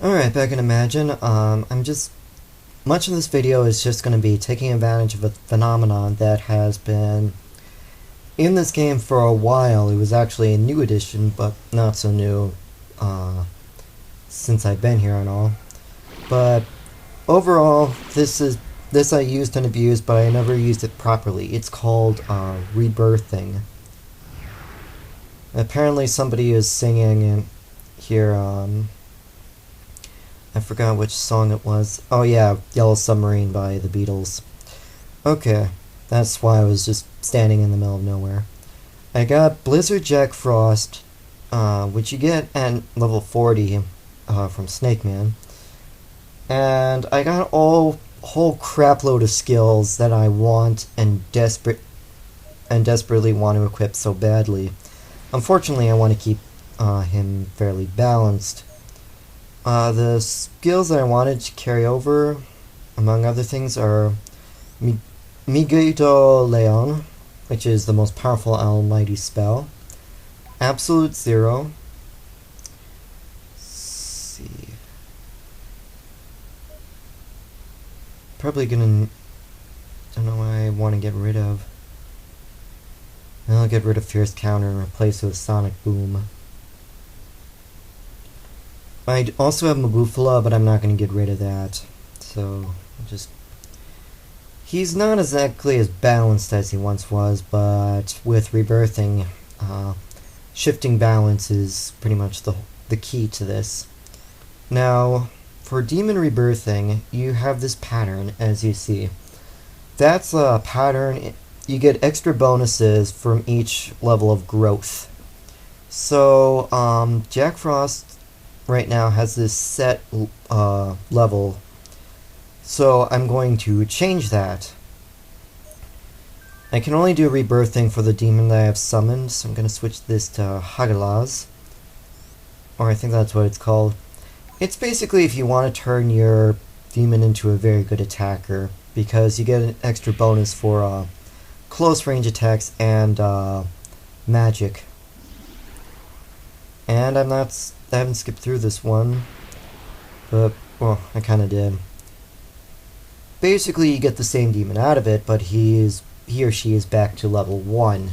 Alright, back in Imagine. Much of this video is just going to be taking advantage of a phenomenon that has been in this game for a while. It was actually a new edition, but not so new since I've been here and all. But overall, this I used and abused, but I never used it properly. It's called rebirthing. Apparently, somebody is singing in here. I forgot which song it was. Oh yeah, Yellow Submarine by the Beatles. Okay, that's why I was just standing in the middle of nowhere. I got Blizzard Jack Frost, which you get at level 40 from Snake Man. And I got whole crapload of skills that I want and desperately want to equip so badly. Unfortunately, I want to keep him fairly balanced. The skills that I wanted to carry over, among other things, are Miguito Leon, which is the most powerful almighty spell. Absolute Zero. Let's see. Probably gonna... Don't know what I want to get rid of. I'll get rid of Fierce Counter and replace it with Sonic Boom. I also have Mabufala, but I'm not going to get rid of that. So, just... He's not exactly as balanced as he once was, but with rebirthing, shifting balance is pretty much the key to this. Now, for Demon Rebirthing, you have this pattern, as you see. That's a pattern. You get extra bonuses from each level of growth. So, Jack Frost right now has this set level, so I'm going to change that. I can only do rebirthing for the demon that I have summoned, so I'm going to switch this to Hagalaz, or I think that's what it's called. It's basically if you want to turn your demon into a very good attacker, because you get an extra bonus for close range attacks and magic. And I haven't skipped through this one, but, well, I kind of did. Basically, you get the same demon out of it, but he or she is back to level 1.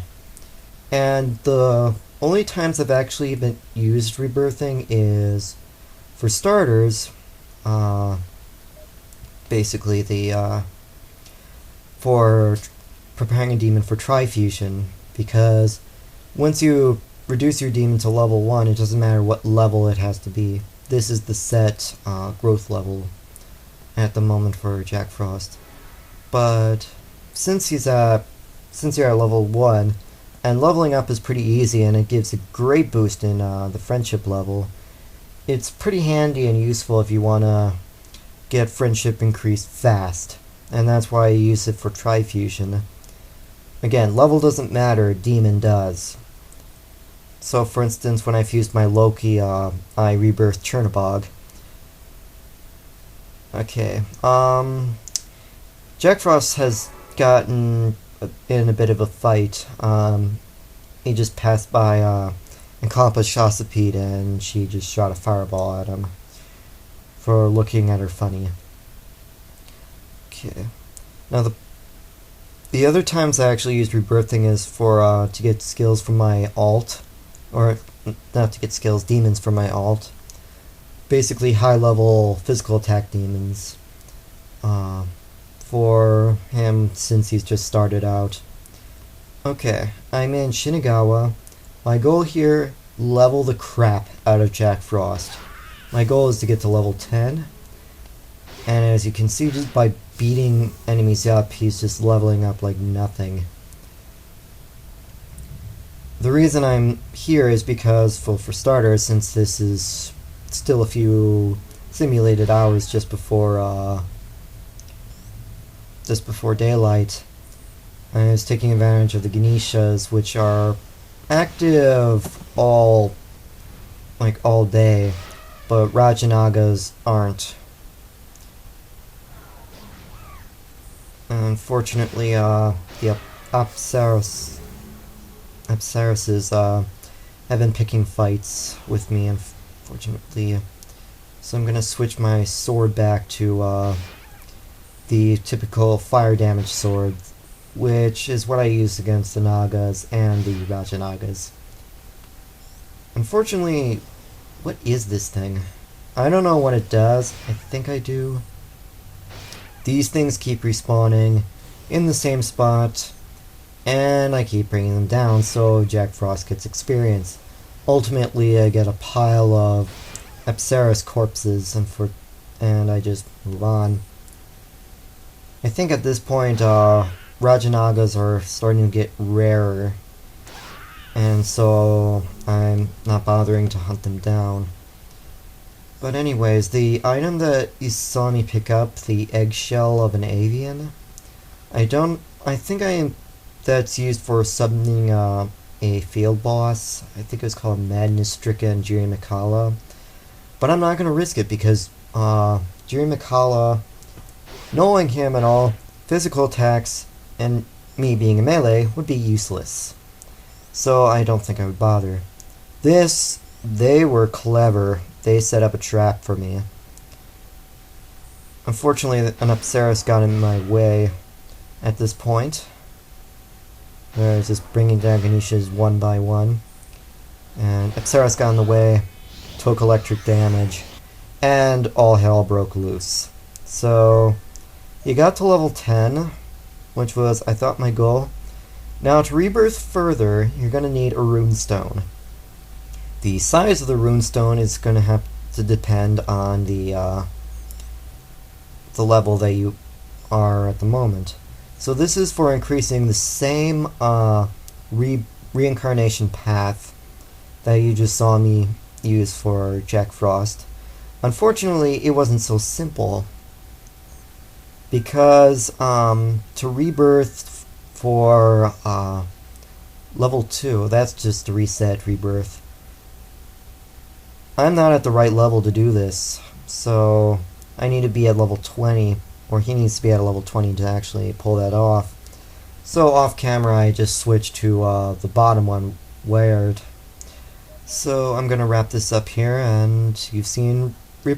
And the only times I've actually been used rebirthing is, for starters, basically for preparing a demon for Trifusion, because once you reduce your demon to level 1, it doesn't matter what level it has to be. This is the set growth level at the moment for Jack Frost. But since you're at level 1, and leveling up is pretty easy and it gives a great boost in the friendship level, it's pretty handy and useful if you want to get friendship increased fast. And that's why I use it for Trifusion. Again, level doesn't matter, demon does. So, for instance, when I fused my Loki, I rebirthed Chernobog. Okay, Jack Frost has gotten in a bit of a fight. He just passed by Enkampa Shasapede, and she just shot a fireball at him for looking at her funny. Okay, now the other times I actually used rebirthing is for to get skills from my alt. Or, not to get skills, demons for my alt. Basically high-level physical attack demons. For him, since he's just started out. Okay, I'm in Shinagawa. My goal here, level the crap out of Jack Frost. My goal is to get to level 10. And as you can see, just by beating enemies up, he's just leveling up like nothing. The reason I'm here is because, well, for starters, since this is still a few simulated hours just before daylight, I was taking advantage of the Ganeshas, which are active all day, but Rajanagas aren't. Unfortunately, the Apsaruses have been picking fights with me, unfortunately. So I'm gonna switch my sword back to the typical fire damage sword, which is what I use against the Nagas and the Rajanagas. Unfortunately, what is this thing? I don't know what it does. I think I do. These things keep respawning in the same spot, and I keep bringing them down, so Jack Frost gets experience. Ultimately, I get a pile of Apsaras corpses, and I just move on. I think at this point, Rajanagas are starting to get rarer, and so I'm not bothering to hunt them down. But anyways, the item that you saw me pick up, the eggshell of an avian, that's used for summoning a field boss. I think it was called Madness-Stricken Jiri Mikala. But I'm not going to risk it because Jiri Mikala, knowing him and all, physical attacks and me being a melee would be useless. So I don't think I would bother. They were clever. They set up a trap for me. Unfortunately, an Apsaras got in my way at this point. I was just bringing down Ganeshas one by one. And Apsaras got in the way, took electric damage, and all hell broke loose. So, you got to level 10, which was, I thought, my goal. Now, to rebirth further, you're going to need a runestone. The size of the runestone is going to have to depend on the level that you are at the moment. So this is for increasing the same reincarnation path that you just saw me use for Jack Frost. Unfortunately, it wasn't so simple, because to rebirth for level 2, that's just a reset rebirth. I'm not at the right level to do this, so I need to be at level 20, or he needs to be at a level 20 to actually pull that off. So off camera I just switched to the bottom one, Weird. So I'm gonna wrap this up here, and you've seen